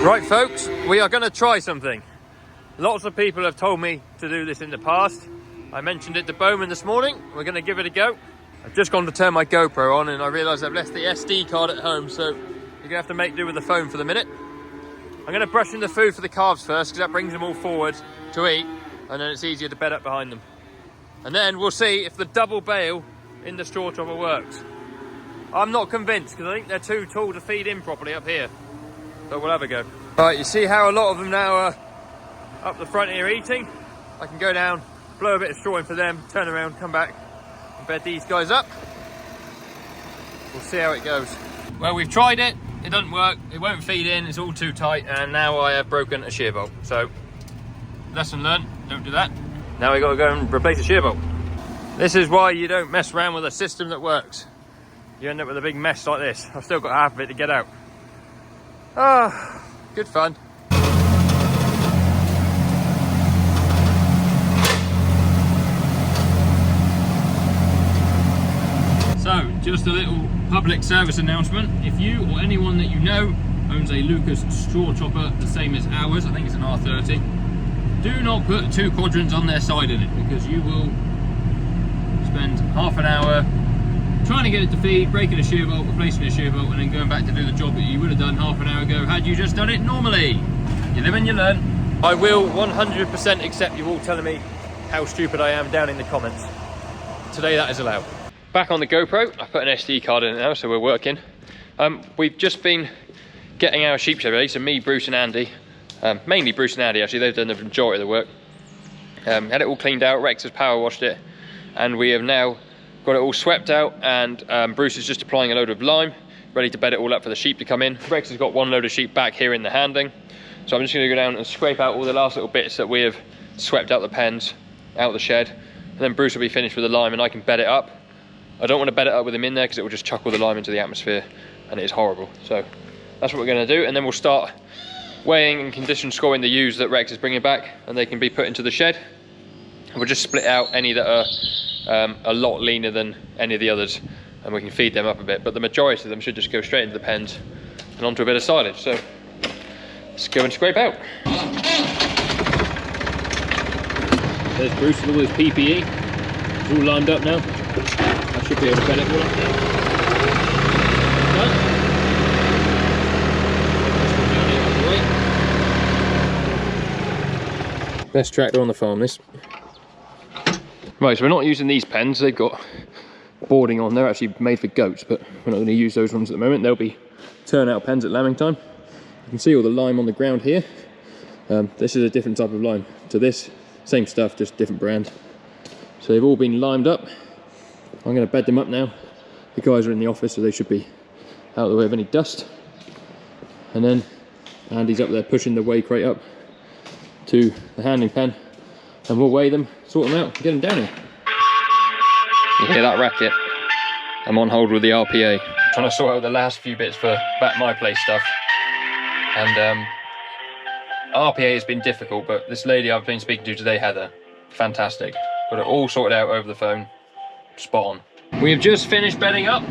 Right folks, we are going to try something. Lots of people have told me to do this in the past. I mentioned it to Bowman this morning. We're going to give it a go. I've just gone to turn my GoPro on and I realised I've left the SD card at home, so you're going to have to make do with the phone for the minute. I'm going to brush in the food for the calves first because that brings them all forward to eat, and then it's easier to bed up behind them. And then we'll see if the double bale in the straw chopper works. I'm not convinced because I think they're too tall to feed in properly up here. But we'll have a go. Right, you see how a lot of them now are up the front here eating? I can go down, blow a bit of straw in for them, turn around, come back, and bed these guys up. We'll see how it goes. Well, we've tried it. It doesn't work. It won't feed in. It's all too tight, and now I have broken a shear bolt. So, lesson learned. Don't do that. Now we got to go and replace the shear bolt. This is why you don't mess around with a system that works. You end up with a big mess like this. I've still got half of it to get out. Ah, good fun. So, just a little public service announcement. If you or anyone that you know owns a Lucas straw chopper the same as ours, I think it's an R30, do not put two quadrants on their side in it, because you will spend half an hour trying to get it to feed, breaking a shear bolt, replacing a shear bolt, and then going back to do the job that you would have done half an hour ago had you just done it normally. You live and you learn. I will 100% accept you all telling me how stupid I am down in the comments. Today that is allowed. Back on the GoPro, I put an SD card in it now, so we're working. We've just been getting our sheep shed ready, so me, Bruce and Andy, mainly Bruce and Andy actually, they've done the majority of the work. Had it all cleaned out, Rex has power washed it, and we have now got it all swept out, and Bruce is just applying a load of lime, ready to bed it all up for the sheep to come in. Rex has got one load of sheep back here in the handing, so I'm just going to go down and scrape out all the last little bits that we have swept out the pens, out the shed, and then Bruce will be finished with the lime and I can bed it up. I don't want to bed it up with him in there because it will just chuck all the lime into the atmosphere and it is horrible. So that's what we're going to do, and then we'll start weighing and condition scoring the ewes that Rex is bringing back, and they can be put into the shed. And we'll just split out any that are a lot leaner than any of the others, and we can feed them up a bit, but the majority of them should just go straight into the pens and onto a bit of silage. So let's go and scrape out. There's Bruce with all his PPE. It's all lined up now. I should be able to bed it all up now. Done. Best tractor on the farm, this. Right, so we're not using these pens. They've got boarding on. They're actually made for goats, but we're not going to use those ones at the moment. They'll be turnout pens at lambing time. You can see all the lime on the ground here. This is a different type of lime to this. Same stuff, just different brand. So they've all been limed up. I'm going to bed them up now. The guys are in the office, so they should be out of the way of any dust. And then Andy's up there pushing the weigh crate up to the handling pen, and we'll weigh them, sort them out, and get them down here. You hear that racket? I'm on hold with the RPA, trying to sort out the last few bits for back my place stuff. And RPA has been difficult, but this lady I've been speaking to today, Heather, fantastic. Got it all sorted out over the phone. Spot on. We have just finished bedding up,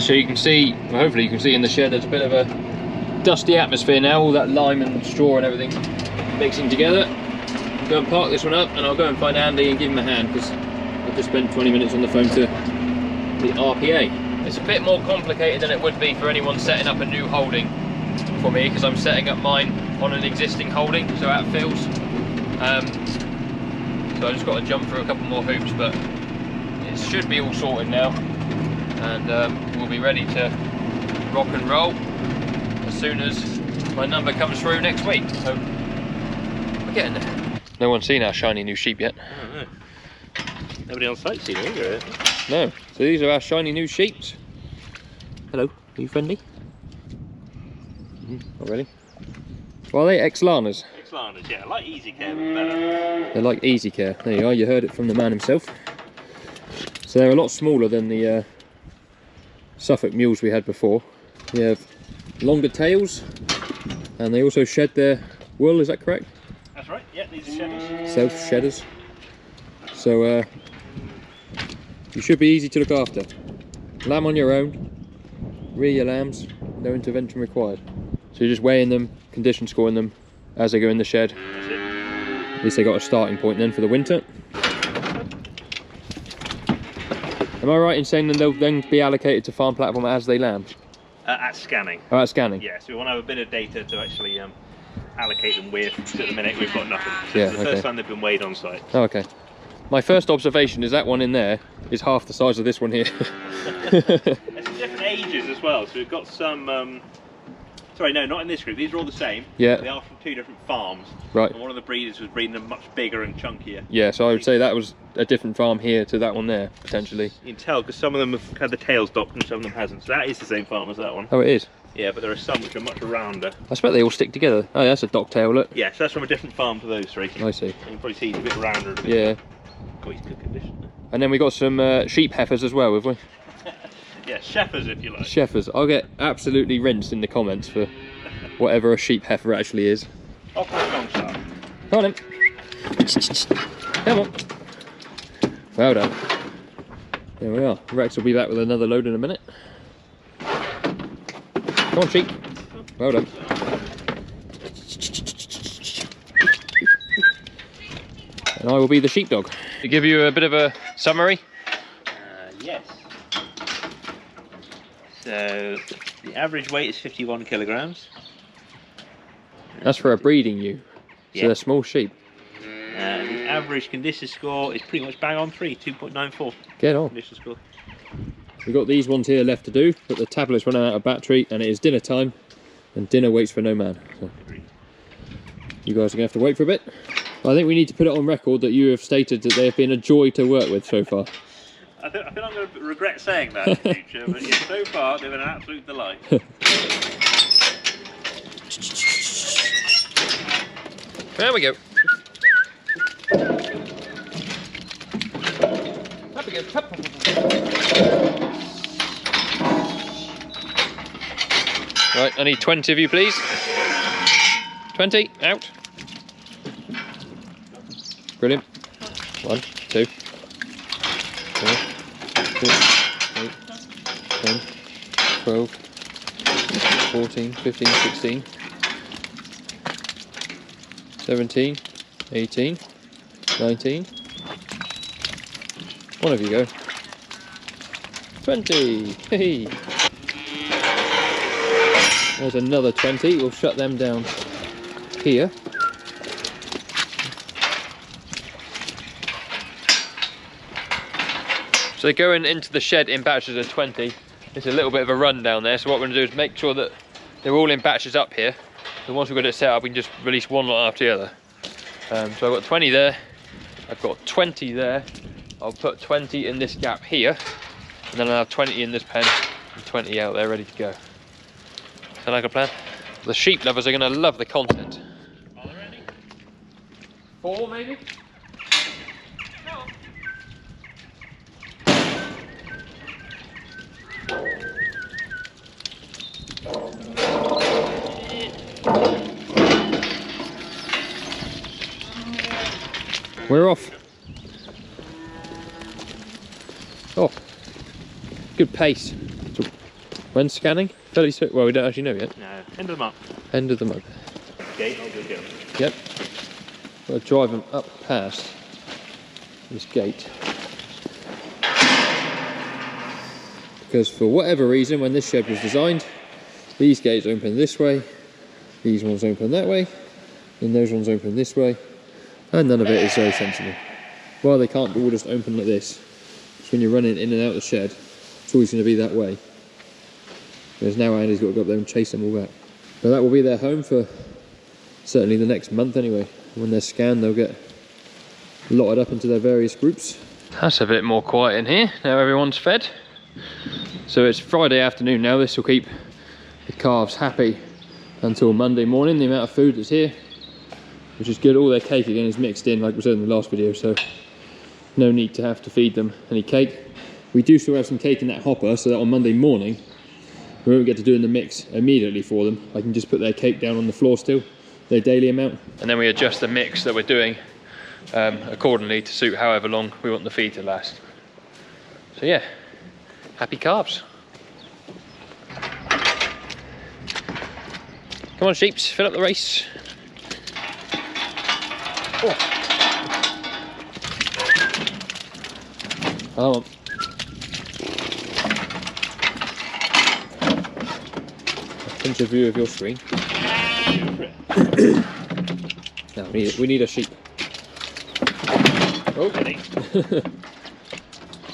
so you can see, well, hopefully you can see in the shed there's a bit of a dusty atmosphere now, all that lime and straw and everything mixing together. I'll go and park this one up, and I'll go and find Andy and give him a hand, because I've just spent 20 minutes on the phone to the RPA. It's a bit more complicated than it would be for anyone setting up a new holding for me, because I'm setting up mine on an existing holding, so at Phil's. So I just got to jump through a couple more hoops, but it should be all sorted now, and we'll be ready to rock and roll as soon as my number comes through next week. So we're getting there. No one's seen our shiny new sheep yet. Oh, no. Nobody on site's seen it either. No. So these are our shiny new sheeps. Hello, are you friendly? Not really. Well, are they ex-Lanas? Ex-Lanas, yeah. I like Easy Care, but better. They're like Easy Care. There you are, you heard it from the man himself. So they're a lot smaller than the Suffolk mules we had before. They have longer tails, and they also shed their wool, is that correct? That's right, yeah, these are shedders. Self-shedders. So you should be easy to look after. Lamb on your own, rear your lambs, no intervention required. So you're just weighing them, condition scoring them as they go in the shed. That's it. At least they got a starting point then for the winter. Am I right in saying that they'll then be allocated to farm platform as they land? At scanning. Oh, at scanning? Yeah, so we want to have a bit of data to actually allocate them with, because at the minute we've got nothing. So Yeah, it's the first time they've been weighed on site. Oh, okay. My first observation is that one in there is half the size of this one here. It's different ages as well, so we've got some, sorry, no, not in this group, these are all the same. Yeah. They are from 2 different farms. Right. And one of the breeders was breeding them much bigger and chunkier. Yeah, so I would say that was a different farm here to that one there, potentially. You can tell, because some of them have had the tails docked and some of them hasn't. So that is the same farm as that one. Oh, it is? Yeah, but there are some which are much rounder. I expect they all stick together. Oh, that's a docktail, look. Yeah, so that's from a different farm to those 3. I see. You can probably see he's a bit rounder. A bit. Yeah. Got his good condition. And then we got some sheep heifers as well, have we? Yeah, Shepherds if you like. Sheffers. I'll get absolutely rinsed in the comments for whatever a sheep heifer actually is. Off my strong start. Come on then. Come on. Well done. There we are. Rex will be back with another load in a minute. Come on, sheep. Well done. And I will be the sheepdog. To give you a bit of a summary. Yes. So the average weight is 51 kilograms. That's for a breeding ewe. So Yeah. they're small sheep. The average condition score is pretty much bang on 3, 2.94 Get on. condition score. We've got these ones here left to do, but the tablet's running out of battery and it is dinner time, and dinner waits for no man. So you guys are going to have to wait for a bit. I think we need to put it on record that you have stated that they have been a joy to work with so far. I think I'm going to regret saying that in the future, but yeah, so far they've been an absolute delight. There we go. Up we go. Up. Right, I need 20 of you, please. 20, out. Brilliant. 1, 2, 4, 6, 8, 10, 12, 14, 15, 16, 17, 18, 19. One of you go. 20. Hey. There's another 20. We'll shut them down here. So they're going into the shed in batches of 20. It's a little bit of a run down there. So what we're going to do is make sure that they're all in batches up here. So once we've got it set up, we can just release one lot after the other. So I've got 20 there. I've got 20 there. I'll put 20 in this gap here. And then I'll have 20 in this pen and 20 out there ready to go. Sound like a plan? The sheep lovers are going to love the content. Are there any? 4 maybe? We're off. Oh, good pace. So, when scanning? Fairly soon. Well, we don't actually know yet. No, end of the month. End of the month. Okay, I'll go. Yep. I'll drive them up past this gate. Because for whatever reason, when this shed was designed, these gates open this way, these ones open that way, and those ones open this way, and none of it is very sensible. Well, they can't all just open like this. So when you're running in and out of the shed, it's always going to be that way. Whereas now Andy's got to go up there and chase them all back. But that will be their home for certainly the next month anyway. When they're scanned, they'll get lotted up into their various groups. That's a bit more quiet in here. Now everyone's fed. So it's Friday afternoon now. This will keep the calves happy until Monday morning, the amount of food that's here, which is good. All their cake again is mixed in like we said in the last video, so no need to have to feed them any cake. We do still have some cake in that hopper, so that on Monday morning we won't get to doing the mix immediately for them. I can just put their cake down on the floor still, their daily amount, and then we adjust the mix that we're doing accordingly to suit however long we want the feed to last. So yeah, happy calves. Come Come on, sheeps, fill up the race. Oh. Come on. Pinch a view of your screen. No, we need a sheep. Oh.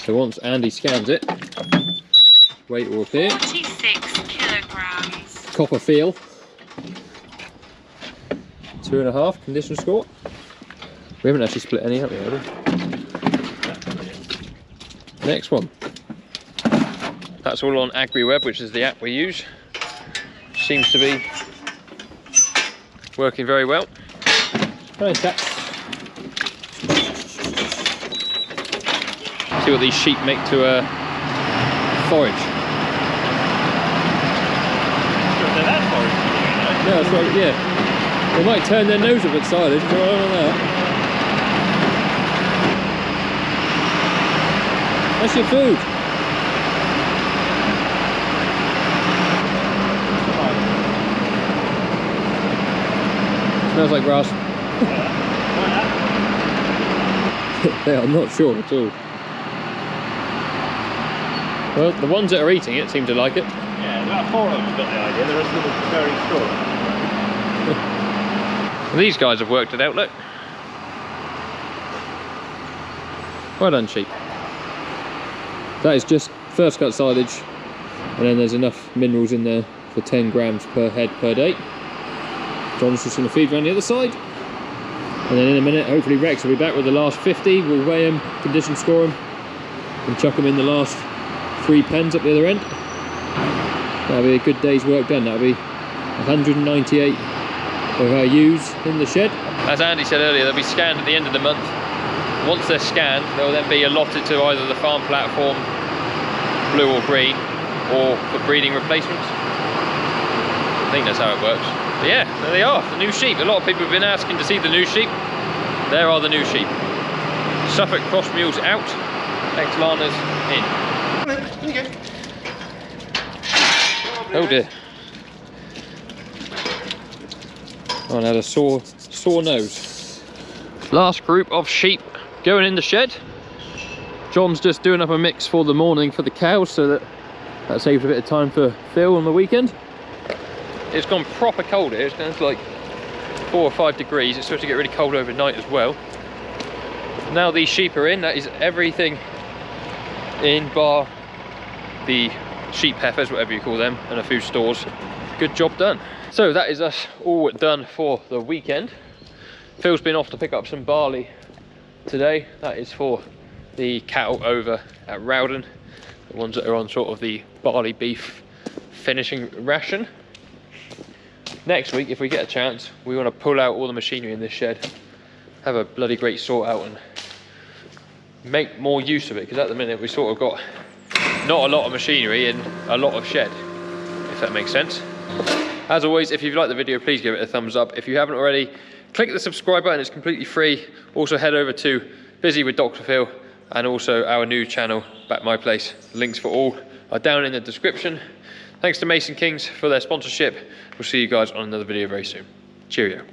So once Andy scans it, weight will appear. 46 kilograms. Copper feel. 2.5 condition score. We haven't actually split any, have we? Next one. That's all on AgriWeb, which is the app we use. Seems to be working very well. Right, see what these sheep make to forage. No, that's right, yeah. They might turn their nose up at silage, but I don't know that. That's your food. Smells like grass. They are not sure at all. Well, the ones that are eating it seem to like it. Yeah, about 4 of them have got the idea, the rest of them are very strong. These guys have worked it out, look. Well done, sheep. That is just first cut silage, and then there's enough minerals in there for 10 grams per head per day. John's just going to feed around the other side, and then in a minute hopefully Rex will be back with the last 50. We'll weigh them, condition score them, and chuck them in the last 3 pens up the other end. That'll be a good day's work done. That'll be 198 of our ewes in the shed. As Andy said earlier, they'll be scanned at the end of the month. Once they're scanned, they'll then be allotted to either the farm platform, blue or green, or for breeding replacements. I think that's how it works. But yeah, there they are, the new sheep. A lot of people have been asking to see the new sheep. There are the new sheep. Suffolk cross mules out, Exlanas in. Oh dear. Oh, and had a sore nose. Last group of sheep going in the shed. John's just doing up a mix for the morning for the cows, so that saves a bit of time for Phil on the weekend. It's gone proper cold here. It's down to like 4 or 5 degrees. It's supposed to get really cold overnight as well. Now these sheep are in, that is everything in bar the sheep heifers, whatever you call them, and a few stores. Good job done. So that is us all done for the weekend. Phil's been off to pick up some barley today. That is for the cattle over at Rowden, the ones that are on sort of the barley beef finishing ration. Next week, if we get a chance, we want to pull out all the machinery in this shed, have a bloody great sort out and make more use of it, because at the minute we sort of got not a lot of machinery in a lot of shed, if that makes sense. As always, if you've liked the video, please give it a thumbs up. If you haven't already, click the subscribe button, it's completely free. Also head over to Busy with Dr. Phil and also our new channel, Back My Place. Links for all are down in the description. Thanks to Mason Kings for their sponsorship. We'll see you guys on another video very soon. Cheerio.